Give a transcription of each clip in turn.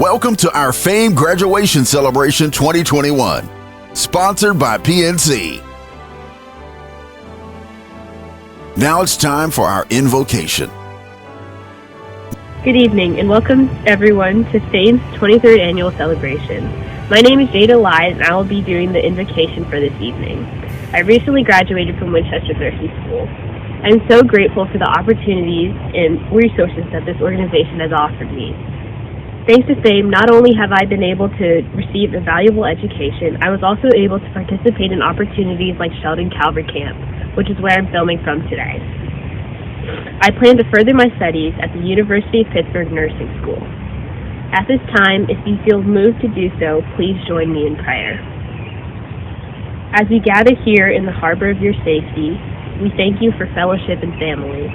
Welcome to our Fame Graduation Celebration 2021, sponsored by PNC. Now it's time for our invocation. Good evening and welcome everyone to Fame's 23rd annual celebration. My name is Jada Lyde and I will be doing the invocation for this evening. I recently graduated from Winchester Nursing School. I'm so grateful for the opportunities and resources that this organization has offered me. Thanks to Fame, not only have I been able to receive a valuable education, I was also able to participate in opportunities like Sheldon Calvert Camp, which is where I'm filming from today. I plan to further my studies at the University of Pittsburgh Nursing School. At this time, if you feel moved to do so, please join me in prayer. As we gather here in the harbor of your safety, we thank you for fellowship and family.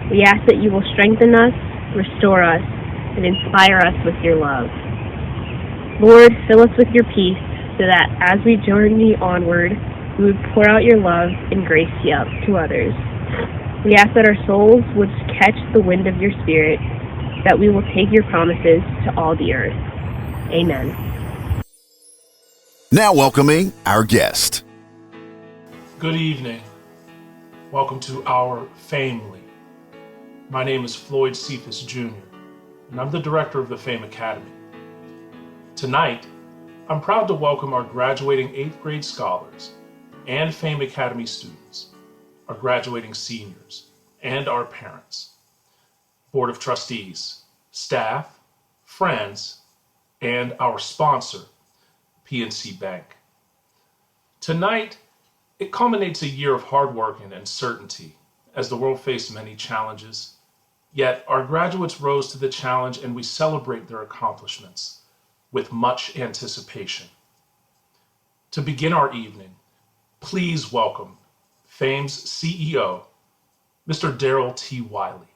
We ask that you will strengthen us, restore us, and inspire us with your love. Lord, fill us with your peace so that as we journey onward, we would pour out your love and grace to others. We ask that our souls would catch the wind of your spirit, that we will take your promises to all the earth. Amen. Now welcoming our guest. Good evening. Welcome to our family. My name is Floyd Cephas Jr., and I'm the director of the Fame Academy. Tonight, I'm proud to welcome our graduating 8th grade scholars and Fame Academy students, our graduating seniors, and our parents, Board of Trustees, staff, friends, and our sponsor, PNC Bank. Tonight, it culminates a year of hard work and uncertainty as the world faced many challenges. Yet our graduates rose to the challenge and we celebrate their accomplishments with much anticipation. To begin our evening, please welcome Fame's CEO, Mr. Terrell T. Wiley.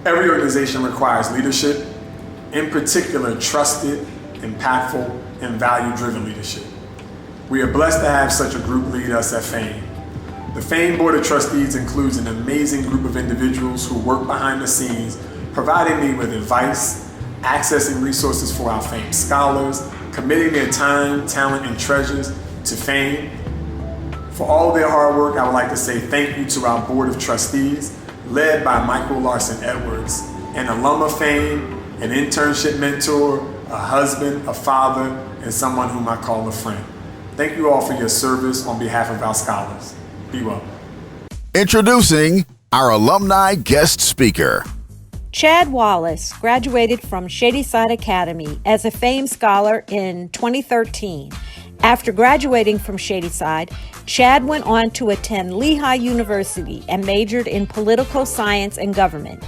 Every organization requires leadership, in particular trusted, impactful, and value-driven leadership. We are blessed to have such a group lead us at Fame. The Fame Board of Trustees includes an amazing group of individuals who work behind the scenes, providing me with advice, accessing resources for our Fame scholars, committing their time, talent, and treasures to Fame. For all their hard work, I would like to say thank you to our Board of Trustees, led by Michael Larson Edwards, an alum of Fame, an internship mentor, a husband, a father, and someone whom I call a friend. Thank you all for your service on behalf of our scholars. Be well. Introducing our alumni guest speaker. Chad Wallace graduated from Shadyside Academy as a Fame Scholar in 2013. After graduating from Shadyside, Chad went on to attend Lehigh University and majored in political science and government.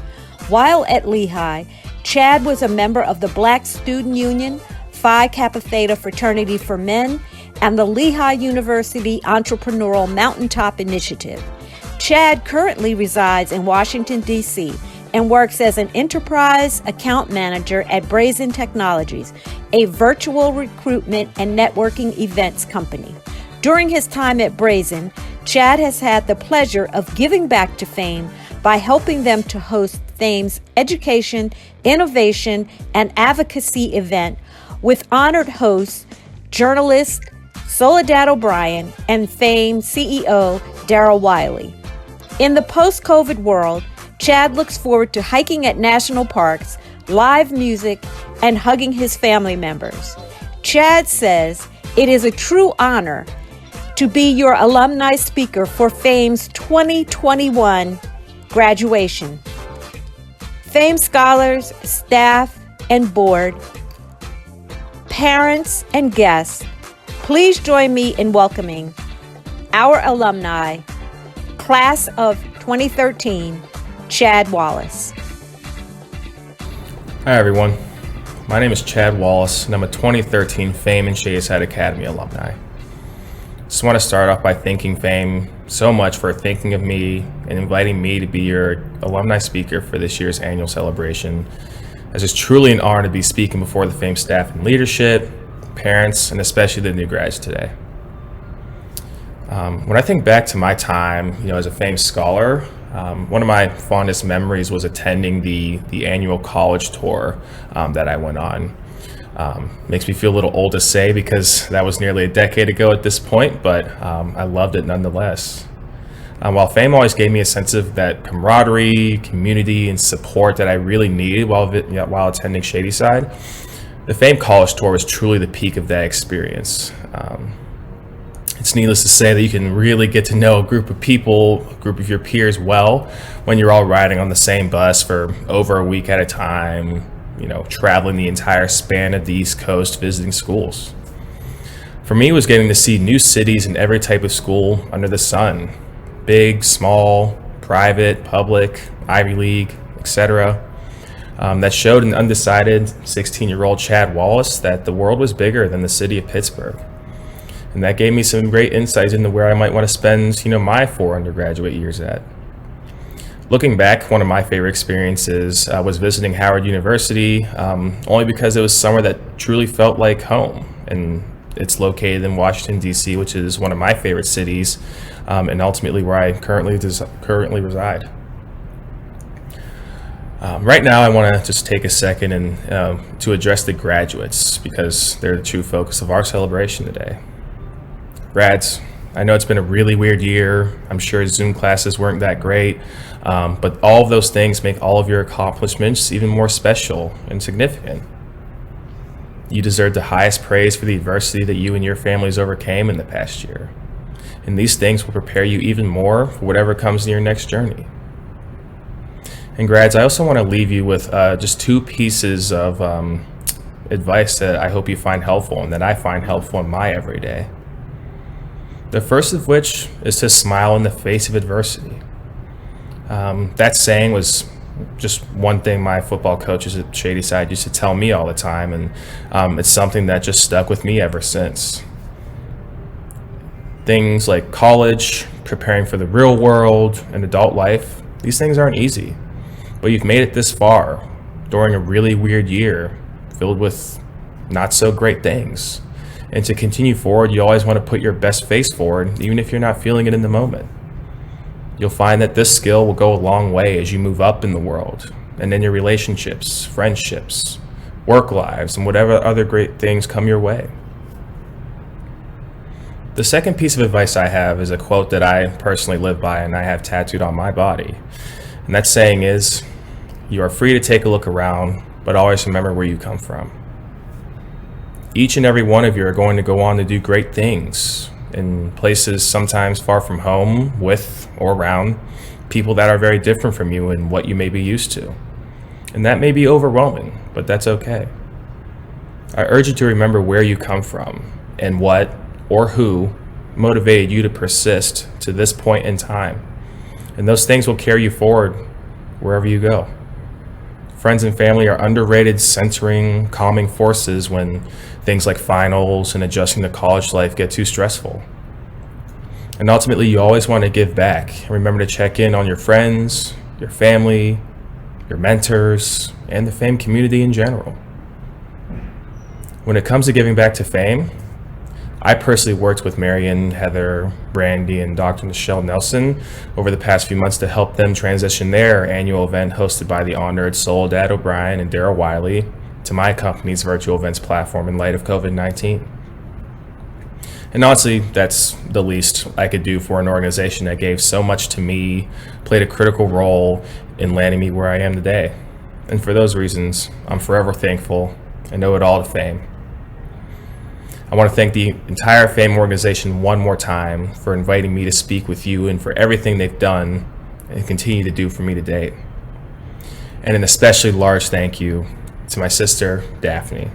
While at Lehigh, Chad was a member of the Black Student Union, Phi Kappa Theta Fraternity for Men, and the Lehigh University Entrepreneurial Mountaintop Initiative. Chad currently resides in Washington, D.C., and works as an enterprise account manager at Brazen Technologies, a virtual recruitment and networking events company. During his time at Brazen, Chad has had the pleasure of giving back to Fame by helping them to host Fame's education, innovation, and advocacy event with honored hosts, journalist Soledad O'Brien and Fame CEO Terrell Wiley. In the post-COVID world, Chad looks forward to hiking at national parks, live music, and hugging his family members. Chad says it is a true honor to be your alumni speaker for Fame's 2021 graduation. Fame scholars, staff, and board, parents, and guests, please join me in welcoming our alumni, class of 2013, Chad Wallace. Hi everyone, my name is Chad Wallace and I'm a 2013 Fame and Shadyside Academy alumni. Just want to start off by thanking Fame so much for thinking of me and inviting me to be your alumni speaker for this year's annual celebration. As it's truly an honor to be speaking before the Fame staff and leadership, parents, and especially the new grads today. When I think back to my time, as a Fame scholar, One of my fondest memories was attending the annual college tour that I went on. Makes me feel a little old to say because that was nearly a decade ago at this point, but I loved it nonetheless. While fame always gave me a sense of that camaraderie, community, and support that I really needed while attending Shadyside, the Fame College Tour was truly the peak of that experience. It's needless to say that you can really get to know a group of people, a group of your peers well, when you're all riding on the same bus for over a week at a time, traveling the entire span of the East Coast, visiting schools. For me, it was getting to see new cities in every type of school under the sun. Big, small, private, public, Ivy League, etc. That showed an undecided 16-year-old Chad Wallace that the world was bigger than the city of Pittsburgh. And that gave me some great insights into where I might want to spend, my 4 undergraduate years at. Looking back, one of my favorite experiences was visiting Howard University, only because it was somewhere that truly felt like home. And it's located in Washington, D.C., which is one of my favorite cities, and ultimately where I currently reside. Right now, I want to just take a second and to address the graduates, because they're the true focus of our celebration today. Grads, I know it's been a really weird year. I'm sure Zoom classes weren't that great, but all of those things make all of your accomplishments even more special and significant. You deserve the highest praise for the adversity that you and your families overcame in the past year. And these things will prepare you even more for whatever comes in your next journey. And grads, I also want to leave you with just 2 pieces of advice that I hope you find helpful and that I find helpful in my everyday. The first of which is to smile in the face of adversity. That saying was just one thing my football coaches at Shadyside used to tell me all the time, and it's something that just stuck with me ever since. Things like college, preparing for the real world, and adult life, these things aren't easy, but you've made it this far during a really weird year filled with not so great things. And to continue forward, you always want to put your best face forward, even if you're not feeling it in the moment. You'll find that this skill will go a long way as you move up in the world and in your relationships, friendships, work lives, and whatever other great things come your way. The second piece of advice I have is a quote that I personally live by and I have tattooed on my body. And that saying is, "You are free to take a look around, but always remember where you come from." Each and every one of you are going to go on to do great things in places sometimes far from home, with or around people that are very different from you and what you may be used to. And that may be overwhelming, but that's okay. I urge you to remember where you come from and what or who motivated you to persist to this point in time. And those things will carry you forward wherever you go. Friends and family are underrated, centering, calming forces when things like finals and adjusting to college life get too stressful. And ultimately, you always want to give back. Remember to check in on your friends, your family, your mentors, and the Fame community in general. When it comes to giving back to Fame, I personally worked with Marion, Heather, Brandy, and Dr. Nichelle Nelson over the past few months to help them transition their annual event hosted by the honored Soledad O'Brien and Daryl Wiley to my company's virtual events platform in light of COVID-19. And honestly, that's the least I could do for an organization that gave so much to me, played a critical role in landing me where I am today. And for those reasons, I'm forever thankful and owe it all to Fame. I want to thank the entire Fame organization one more time for inviting me to speak with you and for everything they've done and continue to do for me to date. And an especially large thank you to my sister, Daphne.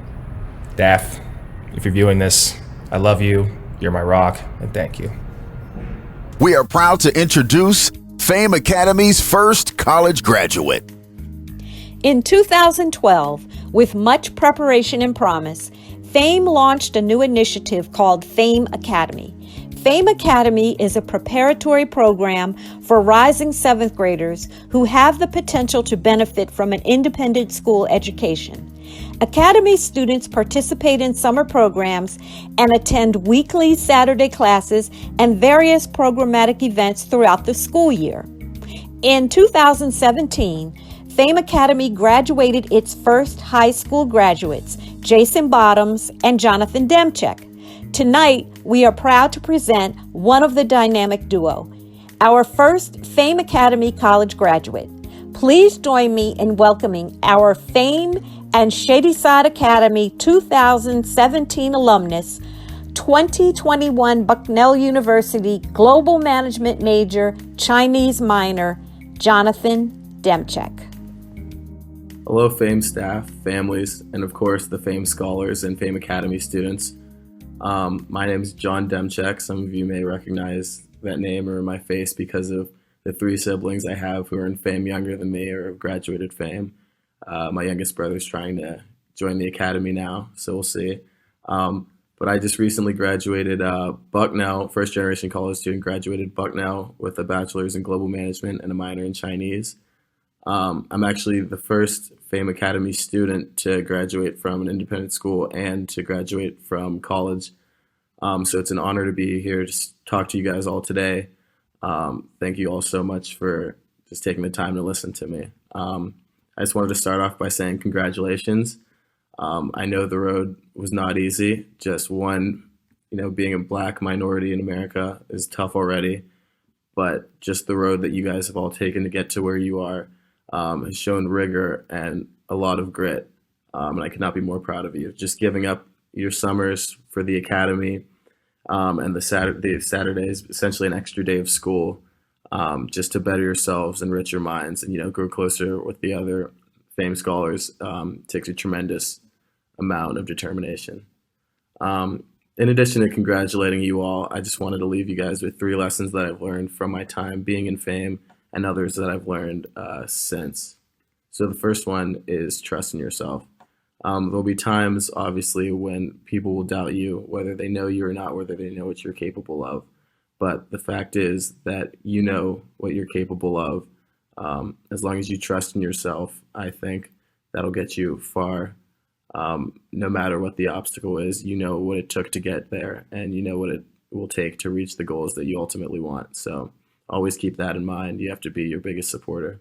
Daph, if you're viewing this, I love you, you're my rock, and thank you. We are proud to introduce Fame Academy's first college graduate. In 2012, with much preparation and promise, Fame launched a new initiative called Fame Academy. Fame Academy is a preparatory program for rising 7th graders who have the potential to benefit from an independent school education. Academy students participate in summer programs and attend weekly Saturday classes and various programmatic events throughout the school year. In 2017, Fame Academy graduated its first high school graduates, Jason Bottoms and Jonathan Demchak. Tonight, we are proud to present one of the dynamic duo, our first Fame Academy college graduate. Please join me in welcoming our Fame and Shadyside Academy 2017 alumnus, 2021 Bucknell University Global Management major, Chinese minor, Jonathan Demchak. Hello, Fame staff, families, and of course the Fame scholars and Fame Academy students. My name is John Demchak. Some of you may recognize that name or my face because of the three siblings I have who are in Fame younger than me or have graduated Fame. My youngest brother's trying to join the academy now, so we'll see. But I just recently graduated Bucknell, first generation college student, graduated Bucknell with a bachelor's in global management and a minor in Chinese. I'm actually the first Fame Academy student to graduate from an independent school and to graduate from college. So it's an honor to be here to talk to you guys all today. Thank you all so much for just taking the time to listen to me. I just wanted to start off by saying congratulations. I know the road was not easy. Just one, being a Black minority in America is tough already, but just the road that you guys have all taken to get to where you are has shown rigor and a lot of grit. And I could not be more proud of you. Just giving up your summers for the academy and the Saturdays, essentially an extra day of school, just to better yourselves, enrich your minds, and grow closer with the other Fame scholars takes a tremendous amount of determination. In addition to congratulating you all, I just wanted to leave you guys with 3 lessons that I've learned from my time being in Fame and others that I've learned since. So the first one is trust in yourself. There'll be times, obviously, when people will doubt you, whether they know you or not, whether they know what you're capable of. But the fact is that you know what you're capable of. As long as you trust in yourself, I think that'll get you far. No matter what the obstacle is, you know what it took to get there, and you know what it will take to reach the goals that you ultimately want. So always keep that in mind. You have to be your biggest supporter.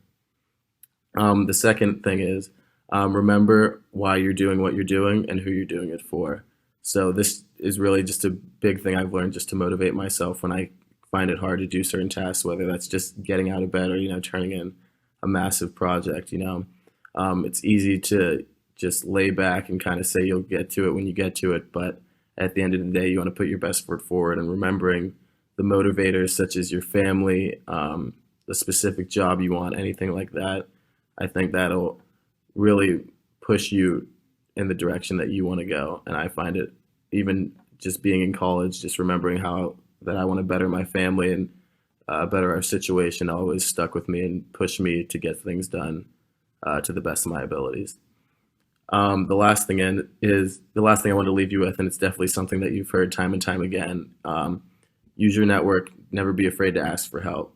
The second thing is remember why you're doing what you're doing and who you're doing it for. So this is really just a big thing I've learned just to motivate myself when I find it hard to do certain tasks, whether that's just getting out of bed or, turning in a massive project. It's easy to just lay back and kind of say you'll get to it when you get to it. But at the end of the day, you want to put your best foot forward, and remembering the motivators such as your family, the specific job you want, anything like that. I think that'll really push you in the direction that you want to go. And I find it, even just being in college, just remembering that I want to better my family and better our situation always stuck with me and pushed me to get things done to the best of my abilities. The last thing I want to leave you with, and it's definitely something that you've heard time and time again, use your network, never be afraid to ask for help.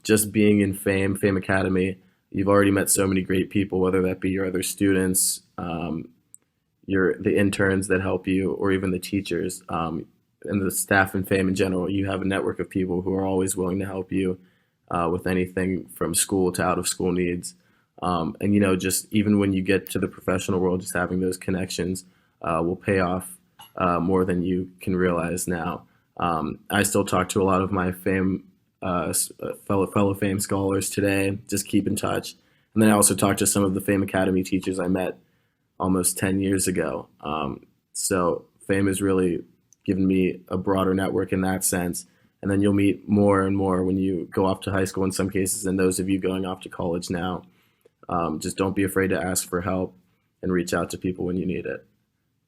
Just being in Fame Academy, you've already met so many great people, whether that be your other students, the interns that help you, or even the teachers, and the staff in Fame in general. You have a network of people who are always willing to help you with anything from school to out of school needs. And just even when you get to the professional world, just having those connections will pay off more than you can realize now. I still talk to a lot of my Fame fellow Fame scholars today, just keep in touch. And then I also talked to some of the Fame Academy teachers I met almost 10 years ago. So Fame has really given me a broader network in that sense. And then you'll meet more and more when you go off to high school in some cases, and those of you going off to college now. Just don't be afraid to ask for help and reach out to people when you need it.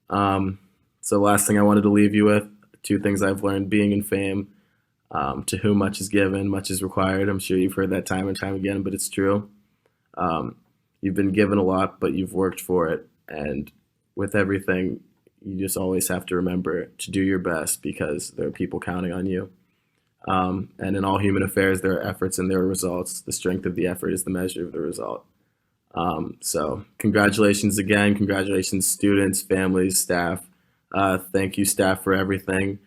So last thing I wanted to leave you with, 2 things I've learned being in Fame. To whom much is given, much is required. I'm sure you've heard that time and time again, but it's true. You've been given a lot, but you've worked for it. And with everything, you just always have to remember to do your best, because there are people counting on you. And in all human affairs, there are efforts and there are results. The strength of the effort is the measure of the result. So congratulations again. Congratulations, students, families, staff. Thank you, staff, for everything.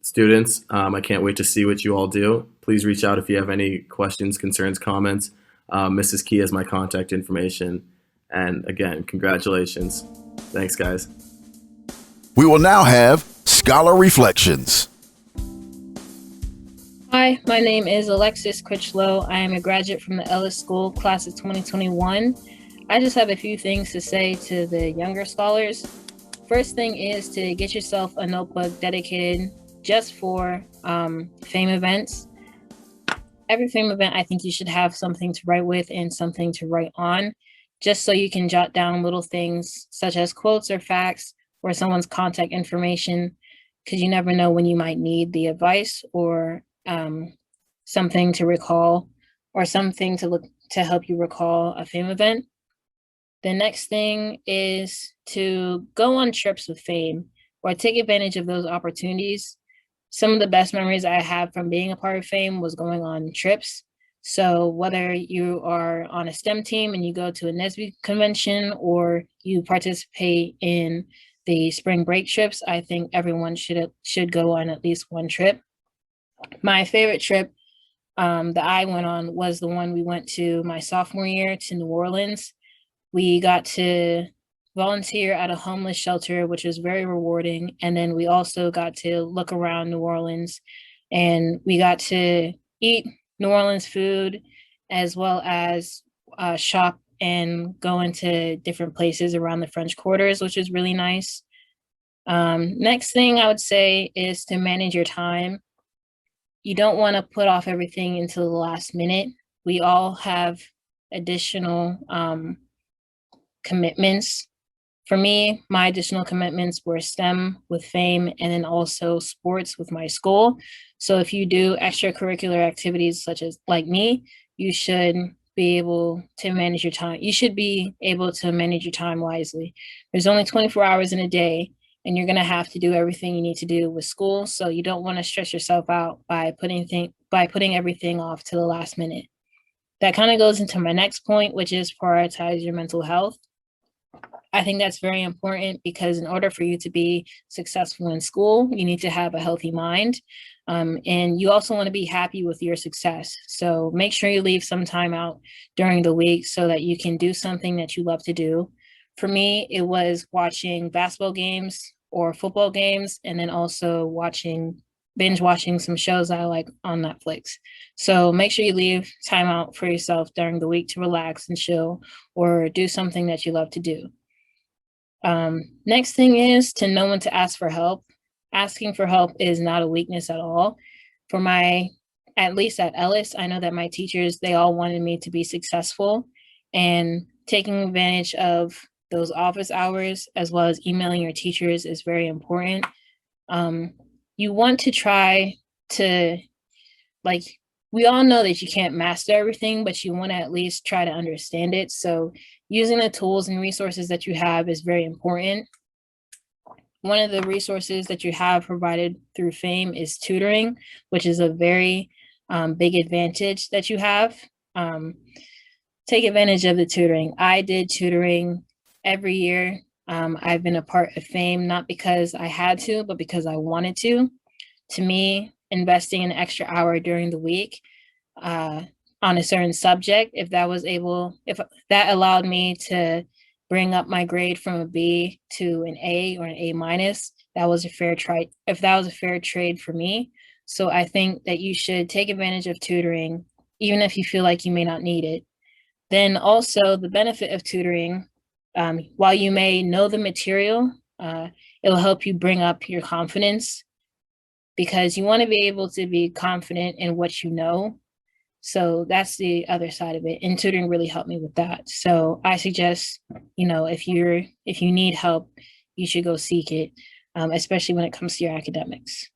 students. I can't wait to see what you all do. Please reach out if you have any questions, concerns, comments. Mrs. Key has my contact information. And again, congratulations. Thanks, guys. We will now have Scholar Reflections. Hi, my name is Alexis Crichlow. I am a graduate from the Ellis School, class of 2021. I just have a few things to say to the younger scholars. First thing is to get yourself a notebook dedicated just for FAME events. Every FAME event, I think you should have something to write with and something to write on, just so you can jot down little things such as quotes or facts or someone's contact information, because you never know when you might need the advice or something to recall or something to help you recall a FAME event. The next thing is to go on trips with FAME or take advantage of those opportunities. Some of the best memories I have from being a part of FAME was going on trips. So whether you are on a STEM team and you go to a NSBE convention or you participate in the spring break trips, I think everyone should go on at least one trip. My favorite trip that I went on was the one we went to my sophomore year to New Orleans. We got to volunteer at a homeless shelter, which was very rewarding. And then we also got to look around New Orleans, and we got to eat New Orleans food as well as shop and go into different places around the French Quarters, which is really nice. Next thing I would say is to manage your time. You don't want to put off everything until the last minute. We all have additional commitments. For me, my additional commitments were STEM with FAME and then also sports with my school. So if you do extracurricular activities such as like me, you should be able to manage your time. You should be able to manage your time wisely. There's only 24 hours in a day, and you're going to have to do everything you need to do with school. So you don't want to stress yourself out by putting everything off to the last minute. That kind of goes into my next point, which is prioritize your mental health. I think that's very important because in order for you to be successful in school, you need to have a healthy mind. And you also want to be happy with your success. So make sure you leave some time out during the week so that you can do something that you love to do. For me, it was watching basketball games or football games, and then also binge watching some shows I like on Netflix. So make sure you leave time out for yourself during the week to relax and chill or do something that you love to do. Next thing is to know when to ask for help. Asking for help is not a weakness at all. At least at Ellis, I know that my teachers, they all wanted me to be successful, and taking advantage of those office hours as well as emailing your teachers is very important. You want to try to, we all know that you can't master everything, but you want to at least try to understand it. So using the tools and resources that you have is very important. One of the resources that you have provided through FAME is tutoring, which is a very big advantage that you have. Take advantage of the tutoring. I did tutoring every year. I've been a part of FAME, not because I had to, but because I wanted to. To me, investing an extra hour during the week on a certain subject, if that allowed me to bring up my grade from a B to an A or an A minus, that was a fair trade. If that was a fair trade for me. So I think that you should take advantage of tutoring, even if you feel like you may not need it. Then also the benefit of tutoring, while you may know the material, it'll help you bring up your confidence, because you want to be able to be confident in what you know. So that's the other side of it. And tutoring really helped me with that. So I suggest, if you need help, you should go seek it, especially when it comes to your academics.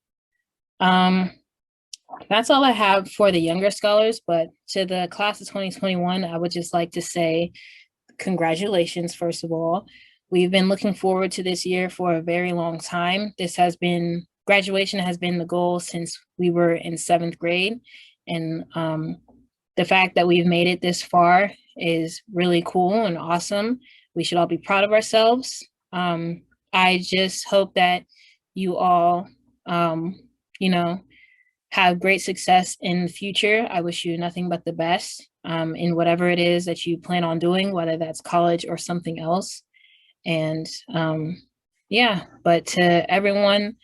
That's all I have for the younger scholars, but to the class of 2021, I would just like to say congratulations, first of all. We've been looking forward to this year for a very long time. Graduation has been the goal since we were in 7th grade. And the fact that we've made it this far is really cool and awesome. We should all be proud of ourselves. I just hope that you all have great success in the future. I wish you nothing but the best in whatever it is that you plan on doing, whether that's college or something else. And but to everyone,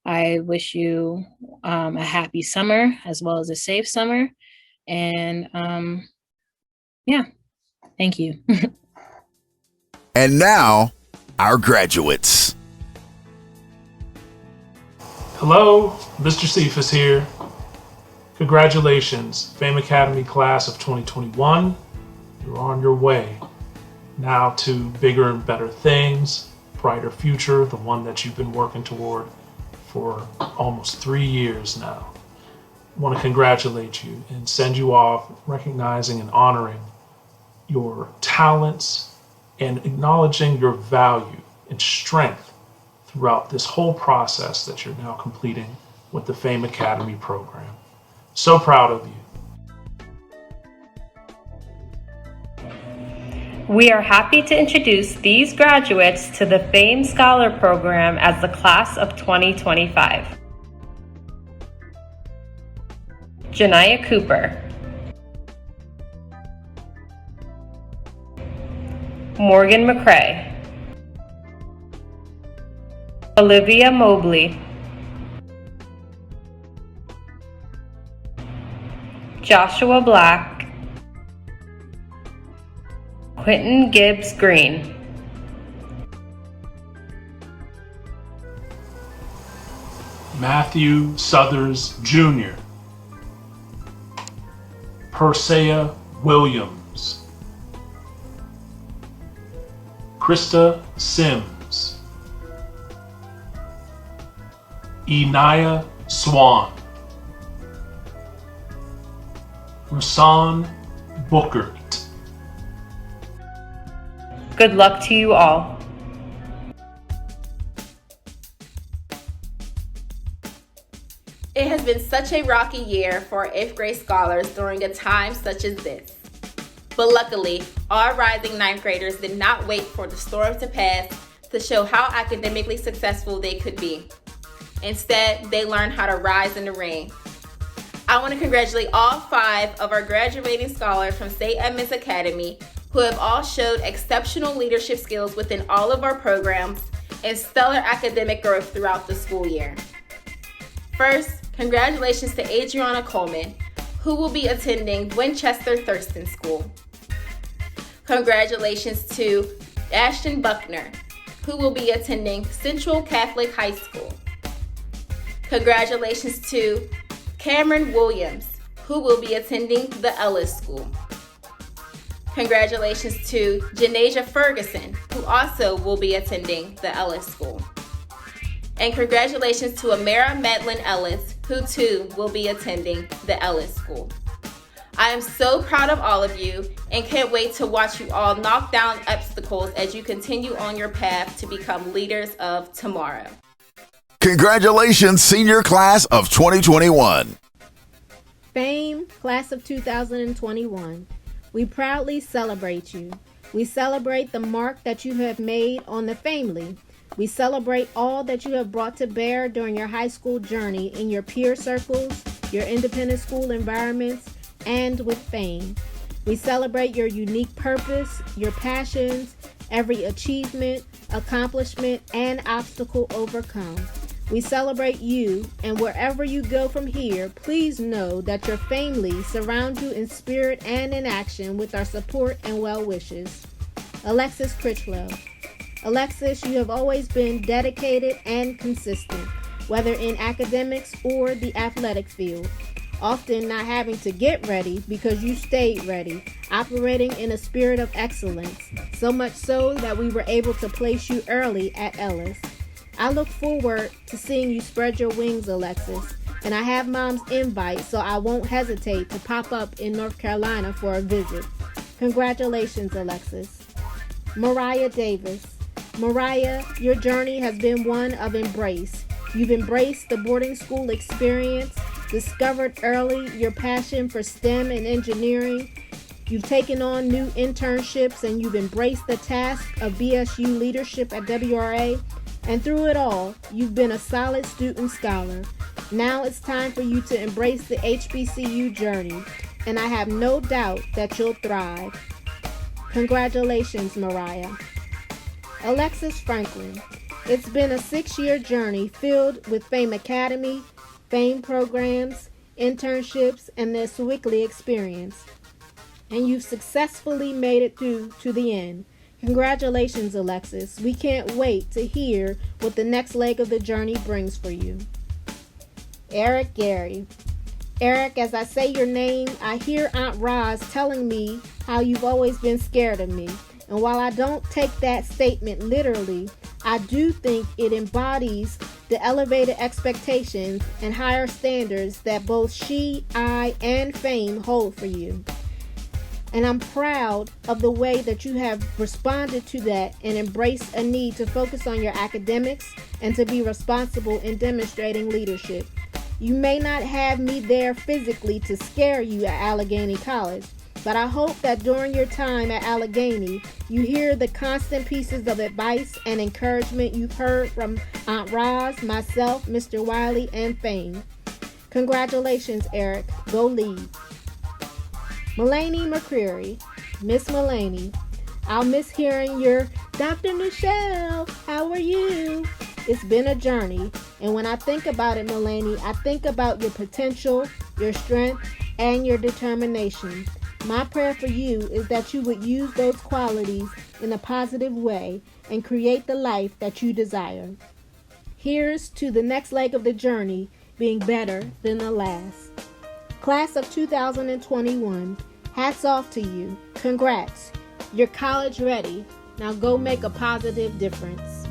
I wish you a happy summer as well as a safe summer. And thank you. And now, our graduates. Hello, Mr. Cephas here. Congratulations, Fame Academy class of 2021. You're on your way now to bigger and better things, brighter future, the one that you've been working toward for almost 3 years now. I want to congratulate you and send you off recognizing and honoring your talents and acknowledging your value and strength throughout this whole process that you're now completing with the Fame Academy program. So proud of you. We are happy to introduce these graduates to the Fame Scholar Program as the class of 2025. Janiyah Cooper, Morgan McCrae, Olivia Mobley, Joshua Black, Quentin Gibbs Green, Matthew Southers Jr., Persea Williams, Krista Sims, Enaya Swan, Rasan Bookert. good luck to you all. It has been such a rocky year for our 8th grade scholars during a time such as this. But luckily, all rising 9th graders did not wait for the storm to pass to show how academically successful they could be. Instead, they learned how to rise in the rain. I want to congratulate all 5 of our graduating scholars from St. Edmund's Academy who have all showed exceptional leadership skills within all of our programs and stellar academic growth throughout the school year. First, congratulations to Adriana Coleman, who will be attending Winchester Thurston School. Congratulations to Ashton Buckner, who will be attending Central Catholic High School. Congratulations to Cameron Williams, who will be attending the Ellis School. Congratulations to Janasia Ferguson, who also will be attending the Ellis School. And congratulations to Amara Medlin Ellis, who too will be attending the Ellis School. I am so proud of all of you and can't wait to watch you all knock down obstacles as you continue on your path to become leaders of tomorrow. Congratulations, senior class of 2021. Fame, class of 2021. We proudly celebrate you. We celebrate the mark that you have made on the family. We celebrate all that you have brought to bear during your high school journey in your peer circles, your independent school environments, and with Fame. We celebrate your unique purpose, your passions, every achievement, accomplishment, and obstacle overcome. We celebrate you, and wherever you go from here, please know that your family surround you in spirit and in action with our support and well wishes. Alexis Crichlow. Alexis, you have always been dedicated and consistent, whether in academics or the athletic field, often not having to get ready because you stayed ready, operating in a spirit of excellence, so much so that we were able to place you early at Ellis. I look forward to seeing you spread your wings, Alexis, and I have Mom's invite, so I won't hesitate to pop up in North Carolina for a visit. Congratulations, Alexis. Mariah Davis. Mariah, your journey has been one of embrace. You've embraced the boarding school experience, discovered early your passion for STEM and engineering. You've taken on new internships and you've embraced the task of BSU leadership at WRA. And through it all, you've been a solid student scholar. Now it's time for you to embrace the HBCU journey, and I have no doubt that you'll thrive. Congratulations, Mariah. Alexis Franklin. It's been a 6-year journey filled with Fame Academy, Fame programs, internships, and the Weekly experience. And you've successfully made it through to the end. Congratulations, Alexis. We can't wait to hear what the next leg of the journey brings for you. Eric Gary. Eric, as I say your name, I hear Aunt Roz telling me how you've always been scared of me. And while I don't take that statement literally, I do think it embodies the elevated expectations and higher standards that both she, I, and Fame hold for you. And I'm proud of the way that you have responded to that and embraced a need to focus on your academics and to be responsible in demonstrating leadership. You may not have me there physically to scare you at Allegheny College, but I hope that during your time at Allegheny, you hear the constant pieces of advice and encouragement you've heard from Aunt Roz, myself, Mr. Wiley, and Fame. Congratulations, Eric. Go lead. Mulaney McCreary. Miss Mulaney, I'll miss hearing your Dr. Nichelle, how are you? It's been a journey, and when I think about it, Mulaney, I think about your potential, your strength, and your determination. My prayer for you is that you would use those qualities in a positive way and create the life that you desire. Here's to the next leg of the journey being better than the last. Class of 2021, hats off to you. Congrats. You're college ready. Now go make a positive difference.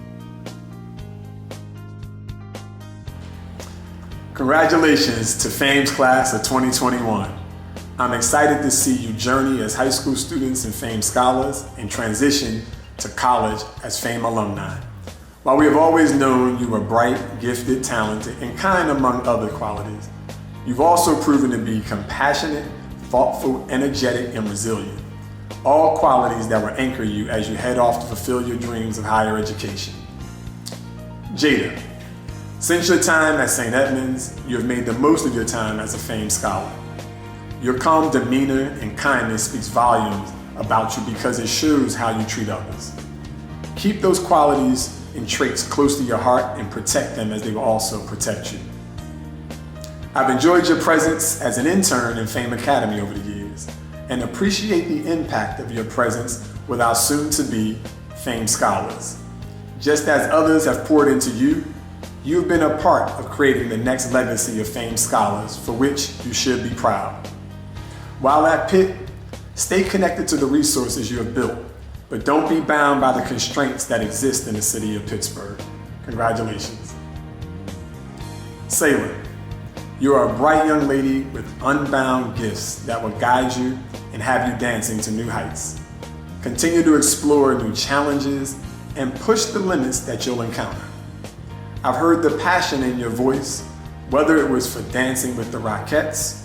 Congratulations to Fame's class of 2021. I'm excited to see you journey as high school students and Fame scholars and transition to college as Fame alumni. While we have always known you were bright, gifted, talented, and kind among other qualities, you've also proven to be compassionate, thoughtful, energetic, and resilient. All qualities that will anchor you as you head off to fulfill your dreams of higher education. Jada, since your time at St. Edmunds, you have made the most of your time as a Fame scholar. Your calm demeanor and kindness speaks volumes about you because it shows how you treat others. Keep those qualities and traits close to your heart and protect them as they will also protect you. I've enjoyed your presence as an intern in Fame Academy over the years and appreciate the impact of your presence with our soon-to-be Fame scholars. Just as others have poured into you, you've been a part of creating the next legacy of Fame scholars for which you should be proud. While at Pitt, stay connected to the resources you have built, but don't be bound by the constraints that exist in the city of Pittsburgh. Congratulations. Sailor, you are a bright young lady with unbound gifts that will guide you and have you dancing to new heights. Continue to explore new challenges and push the limits that you'll encounter. I've heard the passion in your voice, whether it was for dancing with the Rockettes,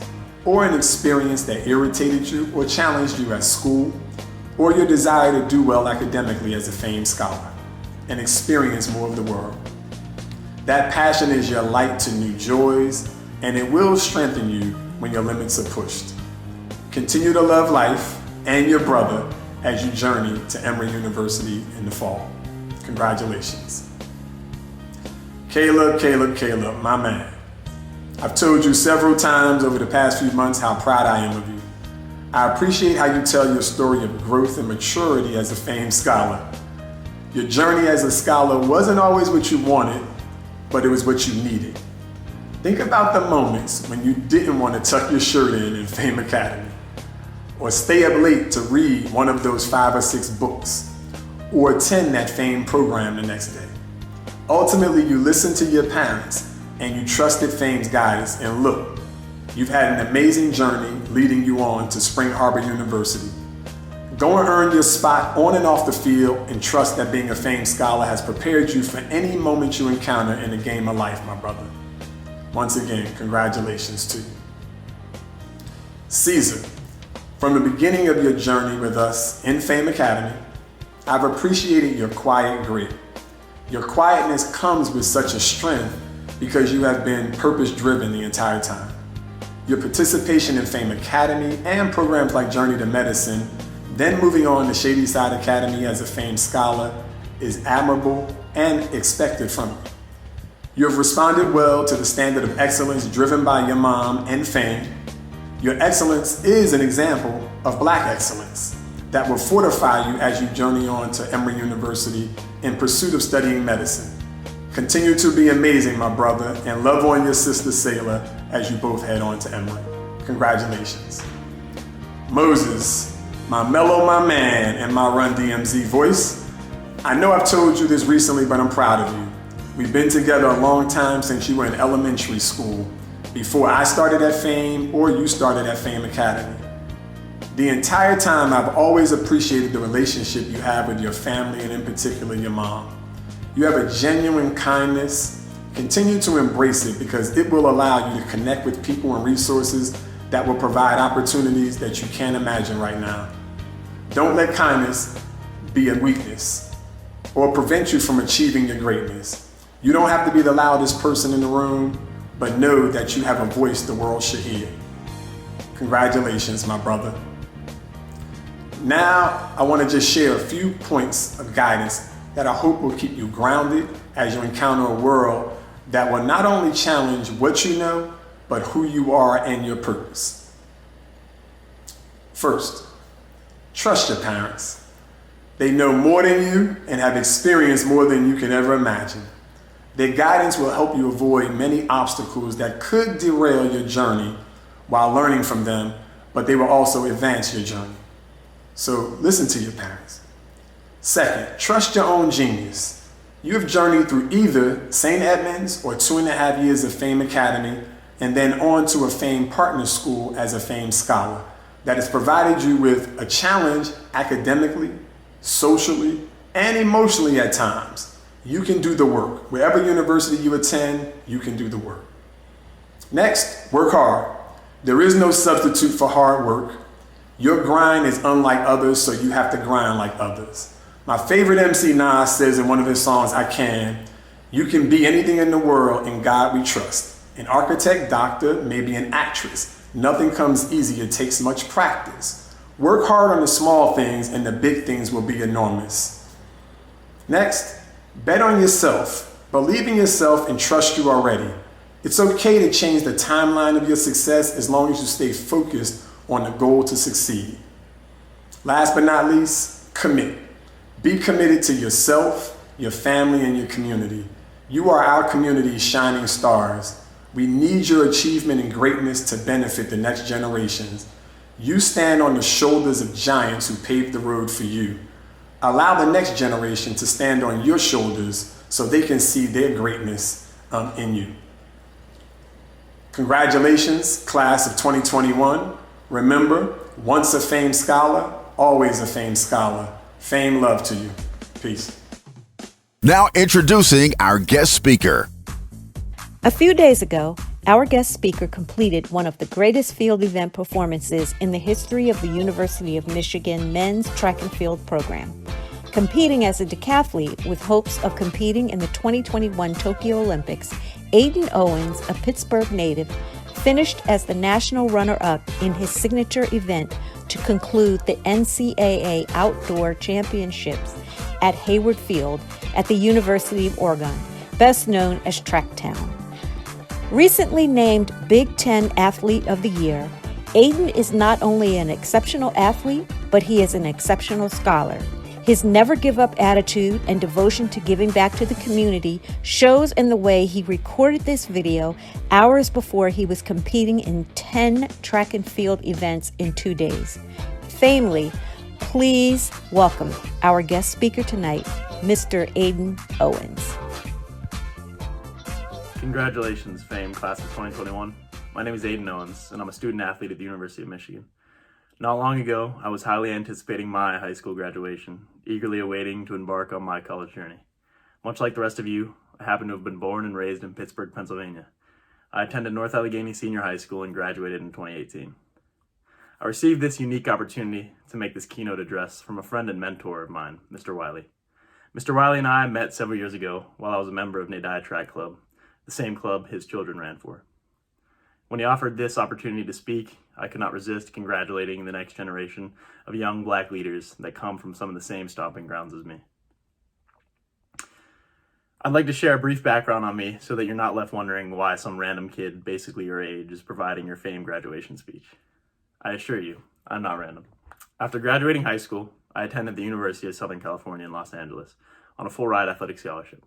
or an experience that irritated you or challenged you at school, or your desire to do well academically as a Fame scholar and experience more of the world. That passion is your light to new joys, and it will strengthen you when your limits are pushed. Continue to love life and your brother as you journey to Emory University in the fall. Congratulations. Caleb, my man. I've told you several times over the past few months how proud I am of you. I appreciate how you tell your story of growth and maturity as a Fame scholar. Your journey as a scholar wasn't always what you wanted, but it was what you needed. Think about the moments when you didn't want to tuck your shirt in Fame Academy, or stay up late to read one of those 5 or 6 books, or attend that Fame program the next day. Ultimately, you listened to your parents and you trusted Fame's guidance, and look, you've had an amazing journey leading you on to Spring Arbor University. Go and earn your spot on and off the field and trust that being a Fame scholar has prepared you for any moment you encounter in the game of life, my brother. Once again, congratulations to you. Caesar, from the beginning of your journey with us in Fame Academy, I've appreciated your quiet grit. Your quietness comes with such a strength because you have been purpose-driven the entire time. Your participation in Fame Academy and programs like Journey to Medicine, then moving on to Shady Side Academy as a Fame Scholar, is admirable and expected from you. You have responded well to the standard of excellence driven by your mom and Fame. Your excellence is an example of Black excellence that will fortify you as you journey on to Emory University in pursuit of studying medicine. Continue to be amazing, my brother, and love on your sister Selah as you both head on to Emory. Congratulations. Moses, my mellow, my man, and my Run DMZ voice, I know I've told you this recently, but I'm proud of you. We've been together a long time since you were in elementary school, before I started at Fame or you started at Fame Academy. The entire time, I've always appreciated the relationship you have with your family and in particular your mom. You have a genuine kindness. Continue to embrace it because it will allow you to connect with people and resources that will provide opportunities that you can't imagine right now. Don't let kindness be a weakness or prevent you from achieving your greatness. You don't have to be the loudest person in the room, but know that you have a voice the world should hear. Congratulations, my brother. Now, I want to just share a few points of guidance that I hope will keep you grounded as you encounter a world that will not only challenge what you know, but who you are and your purpose. First, trust your parents. They know more than you and have experienced more than you can ever imagine. Their guidance will help you avoid many obstacles that could derail your journey while learning from them, but they will also advance your journey. So listen to your parents. Second, trust your own genius. You have journeyed through either St. Edmunds or 2.5 years of Fame Academy and then on to a Fame Partner School as a Fame Scholar that has provided you with a challenge academically, socially, and emotionally at times. You can do the work. Wherever university you attend, you can do the work. Next, work hard. There is no substitute for hard work. Your grind is unlike others, so you have to grind like others. My favorite MC Nas says in one of his songs, you can be anything in the world, in God we trust. An architect, doctor, maybe an actress. Nothing comes easy, it takes much practice. Work hard on the small things and the big things will be enormous. Next, bet on yourself. Believe in yourself and trust you already. It's okay to change the timeline of your success as long as you stay focused on the goal to succeed. Last but not least, commit. Be committed to yourself, your family, and your community. You are our community's shining stars. We need your achievement and greatness to benefit the next generations. You stand on the shoulders of giants who paved the road for you. Allow the next generation to stand on your shoulders so they can see their greatness in you. Congratulations, class of 2021. Remember, once a Fame Scholar, always a Fame Scholar. Fame love to you. Peace. Now introducing our guest speaker. A few days ago, our guest speaker completed one of the greatest field event performances in the history of the University of Michigan men's track and field program. Competing as a decathlete with hopes of competing in the 2021 Tokyo Olympics, Ayden Owens, a Pittsburgh native, finished as the national runner-up in his signature event to conclude the NCAA Outdoor Championships at Hayward Field at the University of Oregon, best known as Tracktown. Recently named Big Ten Athlete of the Year, Ayden is not only an exceptional athlete, but he is an exceptional scholar. His never-give-up attitude and devotion to giving back to the community shows in the way he recorded this video hours before he was competing in 10 track and field events in 2 days. Family, please welcome our guest speaker tonight, Mr. Ayden Owens. Congratulations, Fame, class of 2021. My name is Ayden Owens, and I'm a student athlete at the University of Michigan. Not long ago, I was highly anticipating my high school graduation, eagerly awaiting to embark on my college journey. Much like the rest of you, I happen to have been born and raised in Pittsburgh, Pennsylvania. I attended North Allegheny Senior High School and graduated in 2018. I received this unique opportunity to make this keynote address from a friend and mentor of mine, Mr. Wiley. Mr. Wiley and I met several years ago while I was a member of Nahdiya Track Club. the same club his children ran for. When he offered this opportunity to speak, I could not resist congratulating the next generation of young Black leaders that come from some of the same stomping grounds as me. I'd like to share a brief background on me so that you're not left wondering why some random kid, basically your age, is providing your famed graduation speech. I assure you, I'm not random. After graduating high school, I attended the University of Southern California in Los Angeles on a full-ride athletic scholarship.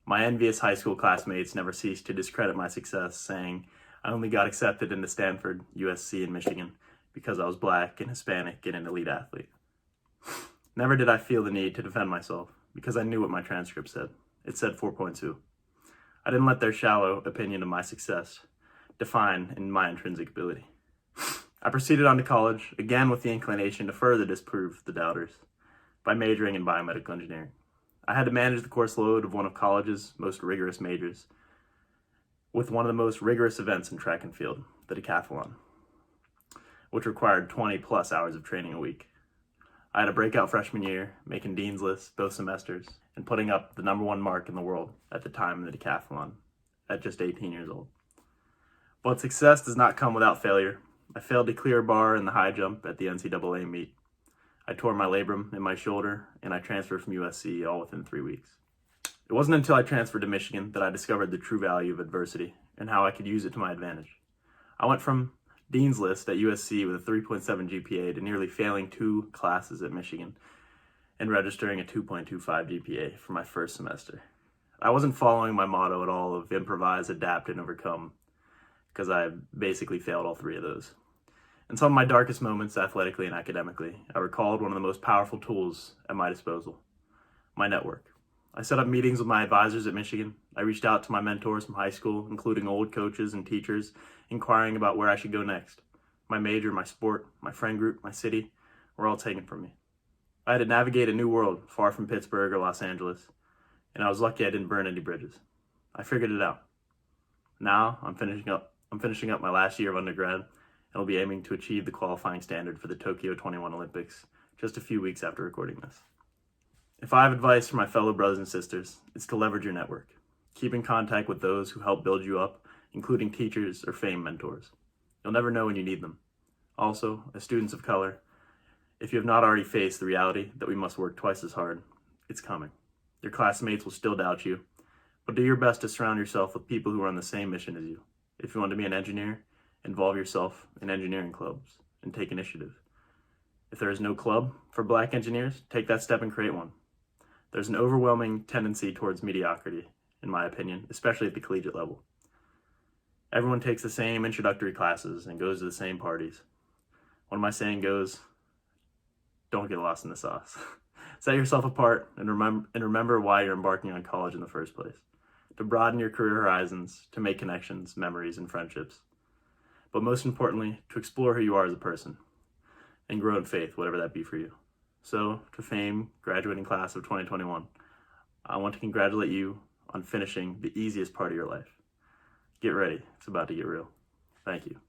My envious high school classmates never ceased to discredit my success, saying I only got accepted into Stanford, USC, and Michigan because I was Black and Hispanic and an elite athlete. Never did I feel the need to defend myself because I knew what my transcript said. It said 4.2. I didn't let their shallow opinion of my success define in my intrinsic ability. I proceeded on to college, again with the inclination to further disprove the doubters, by majoring in biomedical engineering. I had to manage the course load of one of college's most rigorous majors, with one of the most rigorous events in track and field, the decathlon, which required 20 plus hours of training a week. I had a breakout freshman year, making dean's lists both semesters, and putting up the #1 mark in the world at the time in the decathlon, at just 18 years old. But success does not come without failure. I failed to clear a bar in the high jump at the NCAA meet. I tore my labrum in my shoulder, and I transferred from USC all within 3 weeks. It wasn't until I transferred to Michigan that I discovered the true value of adversity and how I could use it to my advantage. I went from dean's list at USC with a 3.7 GPA to nearly failing 2 classes at Michigan and registering a 2.25 GPA for my first semester. I wasn't following my motto at all of improvise, adapt, and overcome, because I basically failed all 3 of those. In some of my darkest moments, athletically and academically, I recalled one of the most powerful tools at my disposal, my network. I set up meetings with my advisors at Michigan. I reached out to my mentors from high school, including old coaches and teachers, inquiring about where I should go next. My major, my sport, my friend group, my city were all taken from me. I had to navigate a new world far from Pittsburgh or Los Angeles, and I was lucky I didn't burn any bridges. I figured it out. Now I'm finishing up my last year of undergrad, and will be aiming to achieve the qualifying standard for the Tokyo 21 Olympics just a few weeks after recording this. If I have advice for my fellow brothers and sisters, it's to leverage your network. Keep in contact with those who help build you up, including teachers or famed mentors. You'll never know when you need them. Also, as students of color, if you have not already faced the reality that we must work twice as hard, it's coming. Your classmates will still doubt you, but do your best to surround yourself with people who are on the same mission as you. If you want to be an engineer, involve yourself in engineering clubs and take initiative. If there is no club for Black engineers, take that step and create one. There's an overwhelming tendency towards mediocrity, in my opinion, especially at the collegiate level. Everyone takes the same introductory classes and goes to the same parties. One of my saying goes, don't get lost in the sauce. Set yourself apart and remember why you're embarking on college in the first place. To broaden your career horizons, to make connections, memories, and friendships. But most importantly, to explore who you are as a person and grow in faith, whatever that be for you. So, to fame, graduating class of 2021, I want to congratulate you on finishing the easiest part of your life. Get ready, it's about to get real. Thank you.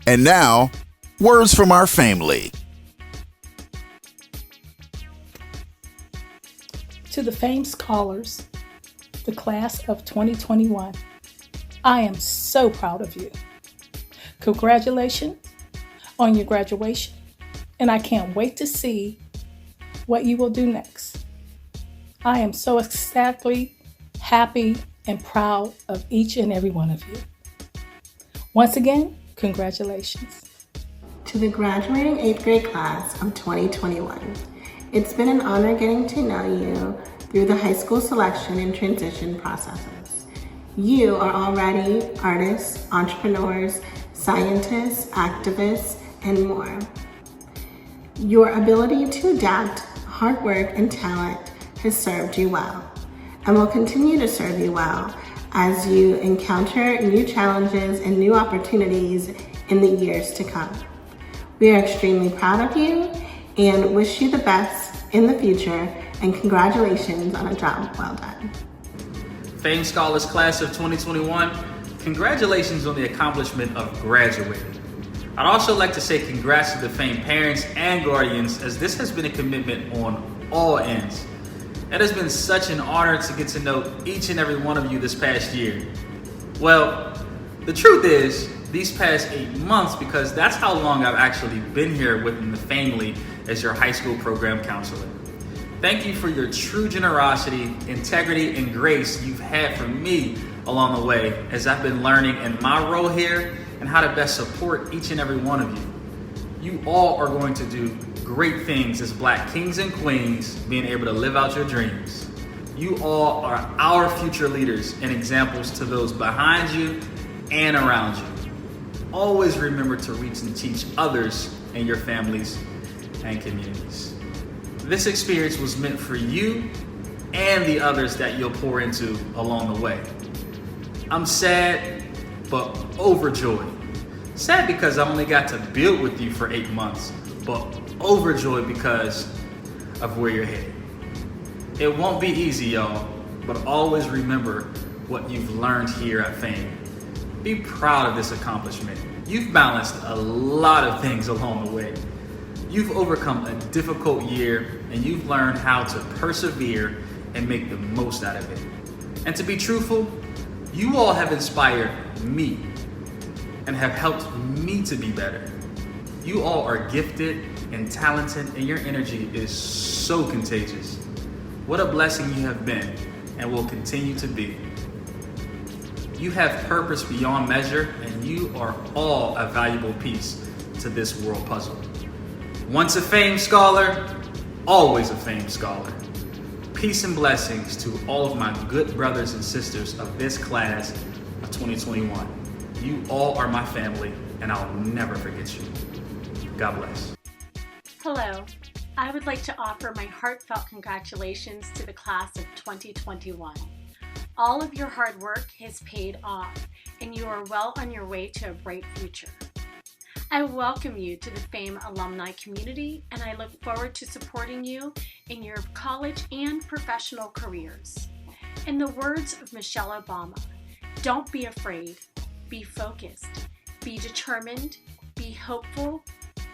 And now, words from our family. To the famed scholars, the class of 2021, I am so proud of you. Congratulations on your graduation, and I can't wait to see what you will do next. I am so ecstatically happy and proud of each and every one of you. Once again, congratulations. To the graduating 8th grade class of 2021, it's been an honor getting to know you through the high school selection and transition processes. You are already artists, entrepreneurs, scientists, activists, and more. Your ability to adapt, hard work, and talent has served you well and will continue to serve you well as you encounter new challenges and new opportunities in the years to come. We are extremely proud of you and wish you the best in the future, and congratulations on a job well done. Fame Scholars Class of 2021, congratulations on the accomplishment of graduating. I'd also like to say congrats to the Fame parents and guardians, as this has been a commitment on all ends. It has been such an honor to get to know each and every one of you this past year. Well, the truth is, these past 8 months, because that's how long I've actually been here within the family as your high school program counselor. Thank you for your true generosity, integrity, and grace you've had for me along the way as I've been learning in my role here and how to best support each and every one of you. You all are going to do great things as Black kings and queens, being able to live out your dreams. You all are our future leaders and examples to those behind you and around you. Always remember to reach and teach others in your families and communities. This experience was meant for you and the others that you'll pour into along the way. I'm sad, but overjoyed. Sad because I only got to build with you for 8 months, but overjoyed because of where you're headed. It won't be easy, y'all, but always remember what you've learned here at FAME. Be proud of this accomplishment. You've balanced a lot of things along the way. You've overcome a difficult year and you've learned how to persevere and make the most out of it. And to be truthful, you all have inspired me and have helped me to be better. You all are gifted and talented and your energy is so contagious. What a blessing you have been and will continue to be. You have purpose beyond measure and you are all a valuable piece to this world puzzle. Once a FAME scholar, always a FAME scholar. Peace and blessings to all of my good brothers and sisters of this class of 2021. You all are my family and I'll never forget you. God bless. Hello. I would like to offer my heartfelt congratulations to the class of 2021. All of your hard work has paid off and you are well on your way to a bright future. I welcome you to the FAME alumni community and I look forward to supporting you in your college and professional careers. In the words of Michelle Obama, don't be afraid, be focused, be determined, be hopeful,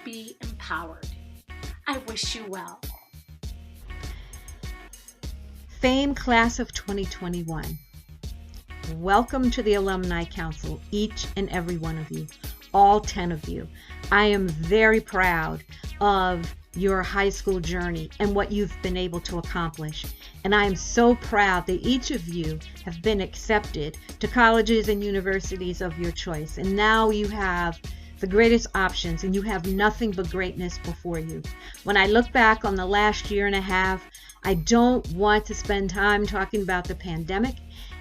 be empowered. I wish you well. FAME Class of 2021. Welcome to the Alumni Council, each and every one of you, all 10 of you. I am very proud of your high school journey and what you've been able to accomplish. And I am so proud that each of you have been accepted to colleges and universities of your choice. And now you have the greatest options and you have nothing but greatness before you. When I look back on the last year and a half, I don't want to spend time talking about the pandemic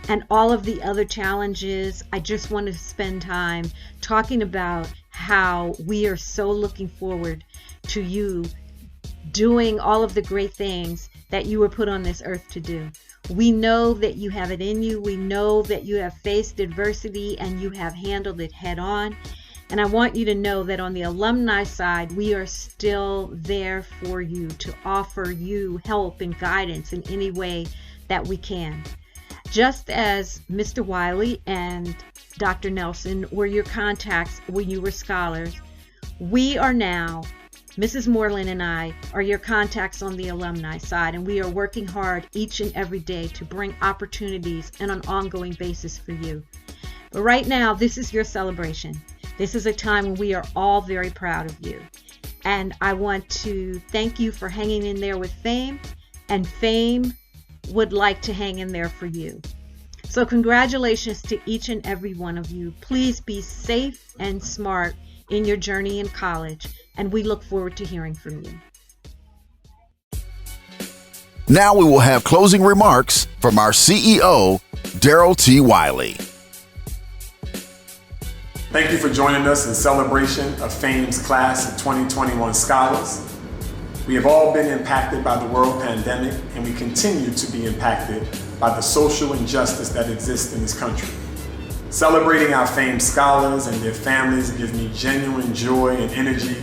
and all of the other challenges. I just want to spend time talking about how we are so looking forward to you doing all of the great things that you were put on this earth to do. We know that you have it in you. We know that you have faced adversity and you have handled it head on. And I want you to know that on the alumni side, we are still there for you to offer you help and guidance in any way that we can. Just as Mr. Wiley and Dr. Nelson were your contacts when you were scholars, we are now, Mrs. Moreland and I, are your contacts on the alumni side, and we are working hard each and every day to bring opportunities on an ongoing basis for you. But right now, this is your celebration. This is a time when we are all very proud of you. And I want to thank you for hanging in there with FAME, and FAME would like to hang in there for you. So congratulations to each and every one of you. Please be safe and smart in your journey in college, and we look forward to hearing from you. Now we will have closing remarks from our CEO, Terrell T. Wiley. Thank you for joining us in celebration of FAME's class of 2021 scholars. We have all been impacted by the world pandemic, and we continue to be impacted by the social injustice that exists in this country. Celebrating our FAME scholars and their families gives me genuine joy and energy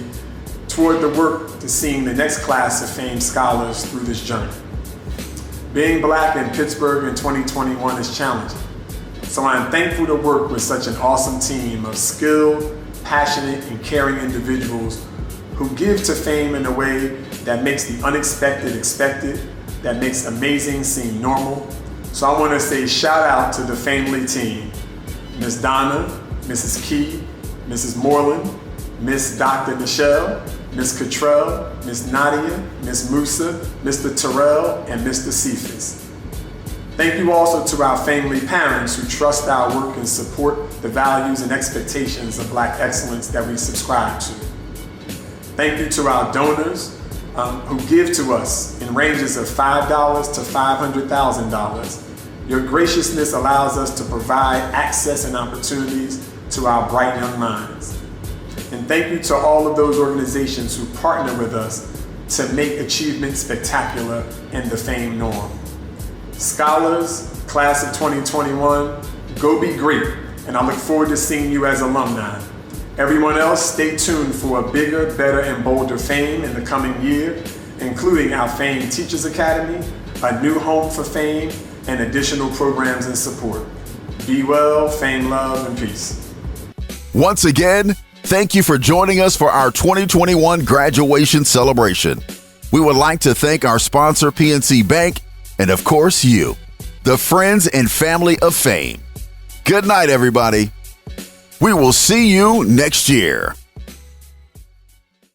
toward the work to seeing the next class of FAME scholars through this journey. Being Black in Pittsburgh in 2021 is challenging. So I am thankful to work with such an awesome team of skilled, passionate, and caring individuals who give to FAME in a way that makes the unexpected expected, that makes amazing seem normal. So I want to say shout out to the family team. Miss Donna, Mrs. Key, Mrs. Moreland, Miss Dr. Nichelle, Miss Crichlow, Miss Nahdiya, Miss Mussa, Mr. Terrell, and Mr. Cephas. Thank you also to our family parents who trust our work and support the values and expectations of Black excellence that we subscribe to. Thank you to our donors who give to us in ranges of $5 to $500,000. Your graciousness allows us to provide access and opportunities to our bright young minds. And thank you to all of those organizations who partner with us to make achievement spectacular and the fame norm. Scholars, class of 2021, go be great, and I look forward to seeing you as alumni. Everyone else, stay tuned for a bigger, better, and bolder Fame in the coming year, including our Fame Teachers Academy, a new home for Fame, and additional programs and support. Be well, Fame, love, and peace. Once again, thank you for joining us for our 2021 graduation celebration. We would like to thank our sponsor, PNC Bank, and of course you, the friends and family of Fame. Good night, everybody. We will see you next year.